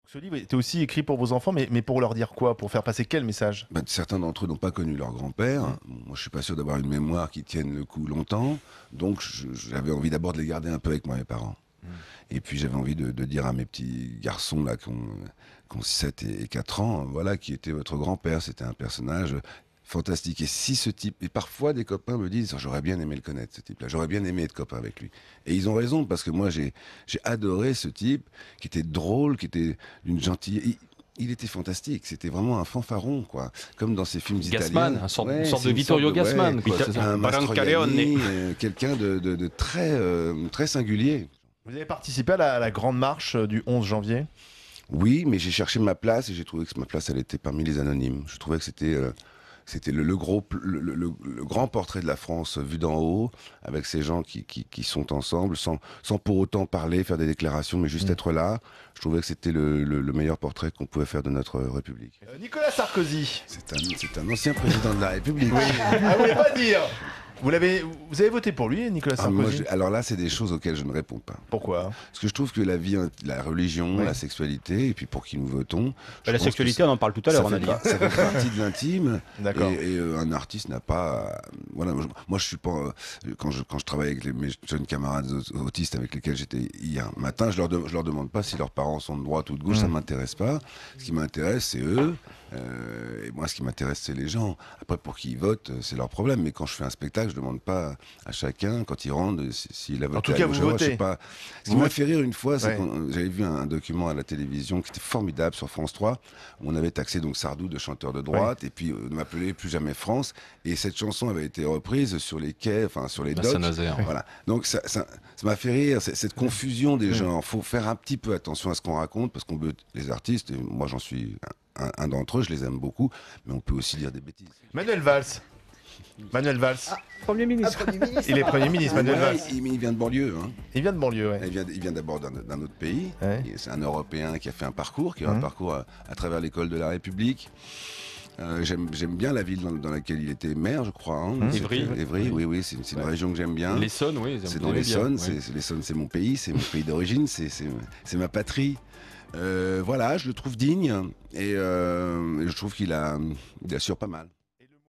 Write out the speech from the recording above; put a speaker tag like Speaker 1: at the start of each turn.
Speaker 1: Ce livre était aussi écrit pour vos enfants, mais pour leur dire quoi? Pour faire passer quel message?
Speaker 2: Ben, certains d'entre eux n'ont pas connu leur grand-père. Moi, je suis pas sûr d'avoir une mémoire qui tienne le coup longtemps. Donc, j'avais envie d'abord de les garder un peu avec moi, mes parents. Et puis, j'avais envie de dire à mes petits garçons, là, qui ont 7 et 4 ans, voilà, qui était votre grand-père. C'était un personnage fantastique. Et si ce type, et parfois des copains me disent, j'aurais bien aimé le connaître, ce type-là, j'aurais bien aimé être copain avec lui. Et ils ont raison, parce que moi j'ai adoré ce type, qui était drôle, qui était d'une gentillesse. Il était fantastique, c'était vraiment un fanfaron, quoi. Comme dans ces films
Speaker 3: Gassman,
Speaker 2: italiens.
Speaker 3: une sorte de Vittorio Gassman, quoi. C'est ça.
Speaker 2: Un Mastroianni, quelqu'un de très, très singulier.
Speaker 1: Vous avez participé à la grande marche du 11 janvier?
Speaker 2: Oui, mais j'ai cherché ma place et j'ai trouvé que ma place, elle était parmi les anonymes. Je trouvais que c'était le grand portrait de la France vu d'en haut, avec ces gens qui sont ensemble, sans pour autant parler, faire des déclarations, mais juste être là. Je trouvais que c'était le meilleur portrait qu'on pouvait faire de notre République.
Speaker 1: Nicolas Sarkozy.
Speaker 2: C'est un ancien président de la République.
Speaker 1: Oui. Ah, vous voulez pas dire? Vous avez voté pour lui, Nicolas Sarkozy?
Speaker 2: Alors là, c'est des choses auxquelles je ne réponds pas.
Speaker 1: Pourquoi?
Speaker 2: Parce que je trouve que la vie, la religion, la sexualité, et puis pour qui nous votons...
Speaker 3: La sexualité, on en parle tout à l'heure, on a dit.
Speaker 2: Ça fait partie de l'intime.
Speaker 1: D'accord.
Speaker 2: Et un artiste n'a pas... Voilà, moi, je suis pas... Quand je travaille avec mes jeunes camarades autistes avec lesquels j'étais hier matin, je leur demande pas si leurs parents sont de droite ou de gauche, ça m'intéresse pas. Ce qui m'intéresse, c'est eux. Et moi, ce qui m'intéresse, c'est les gens. Après, pour qui ils votent, c'est leur problème. Mais quand je fais un spectacle, je demande pas à chacun, quand il rentre, s'il a voté.
Speaker 1: En tout cas, vous votez.
Speaker 2: Je sais pas. Ce qui m'a fait rire une fois, c'est quand j'avais vu un document à la télévision qui était formidable sur France 3, où on avait taxé donc Sardou de chanteur de droite, et puis on m'appelait Plus jamais France. Et cette chanson avait été reprise sur les quais, enfin sur les docks.
Speaker 3: Saint-Nazaire.
Speaker 2: Voilà. Donc ça m'a fait rire, cette confusion des genres. Faut faire un petit peu attention à ce qu'on raconte, parce qu'on veut les artistes, et moi j'en suis un d'entre eux, je les aime beaucoup, mais on peut aussi dire des bêtises.
Speaker 1: Manuel Valls. Manuel Valls.
Speaker 3: Premier ministre.
Speaker 1: Il est Premier ministre, Manuel Valls.
Speaker 2: Il vient de banlieue. Hein.
Speaker 1: Il vient de banlieue, ouais.
Speaker 2: Il vient d'abord d'un autre pays.
Speaker 1: Ouais.
Speaker 2: C'est un Européen qui a fait un parcours, qui a un parcours à travers l'école de la République. J'aime bien la ville dans laquelle il était maire, je crois. Hein.
Speaker 3: Évry.
Speaker 2: Oui, c'est une région que j'aime bien.
Speaker 3: L'Essonne, oui.
Speaker 2: C'est de l'Essonne, l'Essonne, c'est mon pays d'origine, c'est ma patrie. Voilà, je le trouve digne et je trouve qu'il assure pas mal.